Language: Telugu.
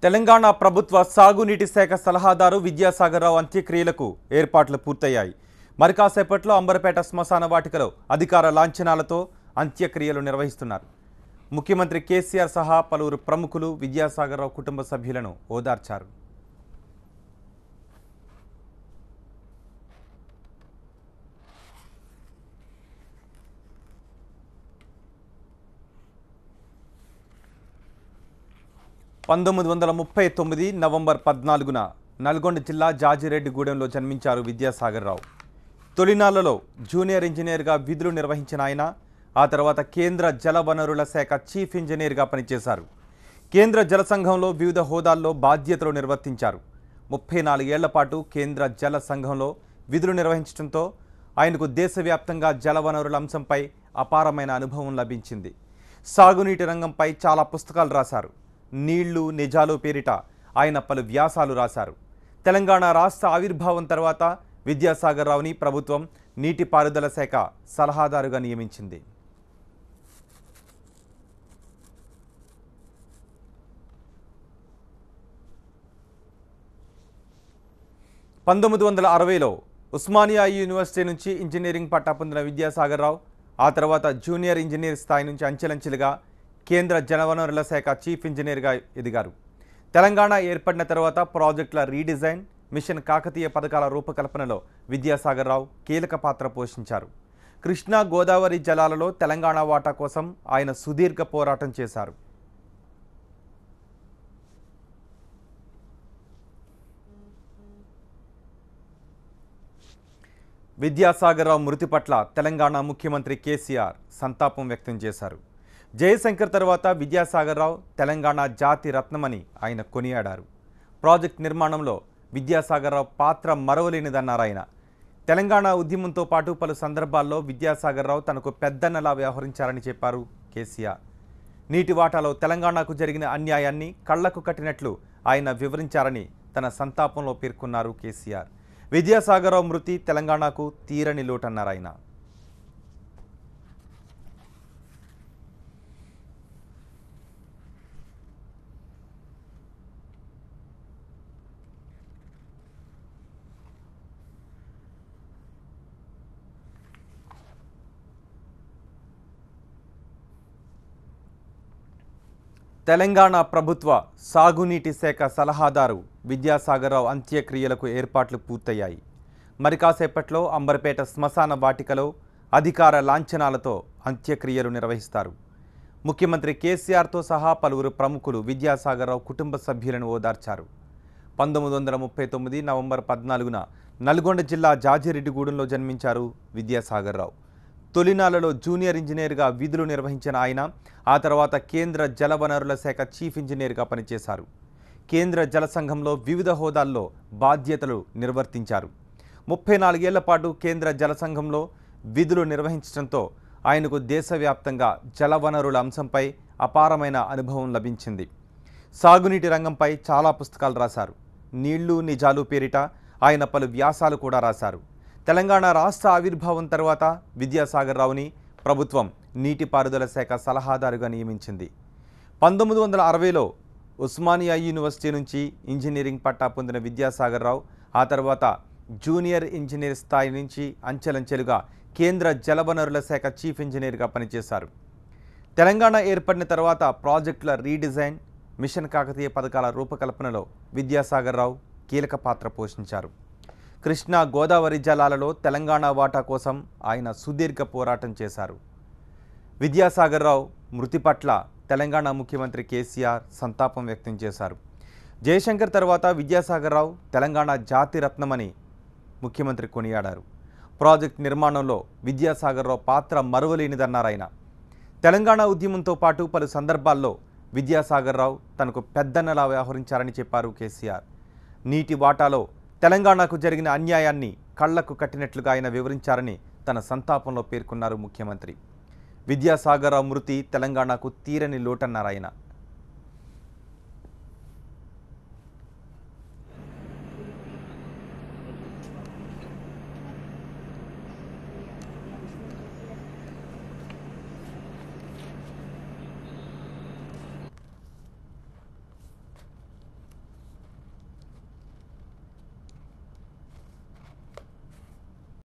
తెలంగాణ ప్రభుత్వ సాగునీటి శాఖ సలహాదారు విద్యాసాగర్ రావు అంత్యక్రియలకు ఏర్పాట్లు పూర్తయ్యాయి. మరి కాసేపట్లో అంబర్పేట శ్మశాన వాటికలో అధికార లాంఛనాలతో అంత్యక్రియలు నిర్వహిస్తున్నారు. ముఖ్యమంత్రి కేసీఆర్ సహా పలువురు ప్రముఖులు విద్యాసాగర్ రావు కుటుంబ సభ్యులను ఓదార్చారు. నవంబర్ 14న నల్గొండ జిల్లా జాజిరెడ్డిగూడెంలో జన్మించారు విద్యాసాగర్ రావు. తొలినాళ్లలో జూనియర్ ఇంజనీర్గా విధులు నిర్వహించిన ఆయన ఆ తర్వాత కేంద్ర జల వనరుల శాఖ చీఫ్ ఇంజనీర్గా పనిచేశారు. కేంద్ర జల సంఘంలో వివిధ హోదాల్లో బాధ్యతలు నిర్వర్తించారు. 34 ఏళ్ల పాటు కేంద్ర జల సంఘంలో విధులు నిర్వహించడంతో ఆయనకు దేశవ్యాప్తంగా జల వనరుల అంశంపై అపారమైన అనుభవం లభించింది. సాగునీటి రంగంపై చాలా పుస్తకాలు రాశారు. నీళ్లు నిజాలు పేరిట ఆయన పలు వ్యాసాలు రాశారు. తెలంగాణ రాష్ట్ర ఆవిర్భావం తర్వాత విద్యాసాగర్ రావుని ప్రభుత్వం నీటిపారుదల శాఖ సలహాదారుగా నియమించింది. 1960లో ఉస్మానియా యూనివర్సిటీ నుంచి ఇంజనీరింగ్ పట్టా పొందిన విద్యాసాగర్ రావు ఆ తర్వాత జూనియర్ ఇంజనీర్ స్థాయి నుంచి అంచెలంచెలుగా కేంద్ర జలవనరుల శాఖ చీఫ్ ఇంజనీర్గా ఎదిగారు. తెలంగాణ ఏర్పడిన తర్వాత ప్రాజెక్టుల రీడిజైన్, మిషన్ కాకతీయ పథకాల రూపకల్పనలో విద్యాసాగర్ రావు కీలక పాత్ర పోషించారు. కృష్ణా గోదావరి జలాలలో తెలంగాణ వాటా కోసం ఆయన సుదీర్ఘ పోరాటం చేశారు. విద్యాసాగర్ రావు మృతి పట్ల తెలంగాణ ముఖ్యమంత్రి కేసీఆర్ సంతాపం వ్యక్తం చేశారు. జయశంకర్ తర్వాత విద్యాసాగర్ రావు తెలంగాణ జాతి రత్నమని ఆయన కొనియాడారు. ప్రాజెక్ట్ నిర్మాణంలో విద్యాసాగర్ రావు పాత్ర మరవలేనిదన్నారు ఆయన. తెలంగాణ ఉద్యమంతో పాటు పలు సందర్భాల్లో విద్యాసాగర్ రావు తనకు పెద్దన్నలా వ్యవహరించారని చెప్పారు కేసీఆర్. నీటి వాటాలో తెలంగాణకు జరిగిన అన్యాయాన్ని కళ్లకు కట్టినట్లు ఆయన వివరించారని తన సంతాపంలో పేర్కొన్నారు కేసీఆర్. విద్యాసాగర్ రావు మృతి తెలంగాణకు తీరని లోటన్నారు ఆయన. తెలంగాణ ప్రభుత్వ సాగునీటి శాఖ సలహాదారు విద్యాసాగర్ రావు అంత్యక్రియలకు ఏర్పాట్లు పూర్తయ్యాయి. మరి కాసేపట్లో అంబర్పేట శ్మశాన వాటికలో అధికార లాంఛనాలతో అంత్యక్రియలు నిర్వహిస్తారు. ముఖ్యమంత్రి కేసీఆర్తో సహా పలువురు ప్రముఖులు విద్యాసాగర్ రావు కుటుంబ సభ్యులను ఓదార్చారు. 1939 నవంబర్ 14న నల్గొండ జిల్లా జాజిరెడ్డిగూడెంలో జన్మించారు విద్యాసాగర్ రావు. తొలినాళ్లలో జూనియర్ ఇంజనీర్గా విధులు నిర్వహించిన ఆయన ఆ తర్వాత కేంద్ర జల వనరుల శాఖ చీఫ్ ఇంజనీర్గా పనిచేశారు. కేంద్ర జల సంఘంలో వివిధ హోదాల్లో బాధ్యతలు నిర్వర్తించారు. 34 ఏళ్ల పాటు కేంద్ర జల సంఘంలో విధులు నిర్వహించడంతో ఆయనకు దేశవ్యాప్తంగా జల వనరుల అంశంపై అపారమైన అనుభవం లభించింది. సాగునీటి రంగంపై చాలా పుస్తకాలు రాశారు. నీళ్లు నిజాలు పేరిట ఆయన పలు వ్యాసాలు కూడా రాశారు. తెలంగాణ రాష్ట్ర ఆవిర్భావం తర్వాత విద్యాసాగర్ రావుని ప్రభుత్వం నీటిపారుదల శాఖ సలహాదారుగా నియమించింది. 1960లో ఉస్మానియా యూనివర్సిటీ నుంచి ఇంజనీరింగ్ పట్టా పొందిన విద్యాసాగర్ రావు ఆ తర్వాత జూనియర్ ఇంజనీర్ స్థాయి నుంచి అంచెలంచెలుగా కేంద్ర జలవనరుల శాఖ చీఫ్ ఇంజనీర్గా పనిచేశారు. తెలంగాణ ఏర్పడిన తర్వాత ప్రాజెక్టుల రీడిజైన్, మిషన్ కాకతీయ పథకాల రూపకల్పనలో విద్యాసాగర్ రావు కీలక పాత్ర పోషించారు. కృష్ణా గోదావరి జలాలలో తెలంగాణ వాటా కోసం ఆయన సుదీర్ఘ పోరాటం చేశారు. విద్యాసాగర్ రావు మృతి పట్ల తెలంగాణ ముఖ్యమంత్రి కేసీఆర్ సంతాపం వ్యక్తం చేశారు. జయశంకర్ తర్వాత విద్యాసాగర్ రావు తెలంగాణ జాతి రత్నమని ముఖ్యమంత్రి కొనియాడారు. ప్రాజెక్ట్ నిర్మాణంలో విద్యాసాగర్ రావు పాత్ర మరువలేనిదన్నారు ఆయన. తెలంగాణ ఉద్యమంతో పాటు పలు సందర్భాల్లో విద్యాసాగర్ రావు తనకు పెద్దన్నలా వ్యవహరించారని చెప్పారు కేసీఆర్. నీటి వాటాలో తెలంగాణకు జరిగిన అన్యాయాన్ని కళ్లకు కట్టినట్లుగా ఆయన వివరించారని తన సంతాపంలో పేర్కొన్నారు ముఖ్యమంత్రి. విద్యాసాగర్ రావు మృతి తెలంగాణకు తీరని లోటన్నారు ఆయన.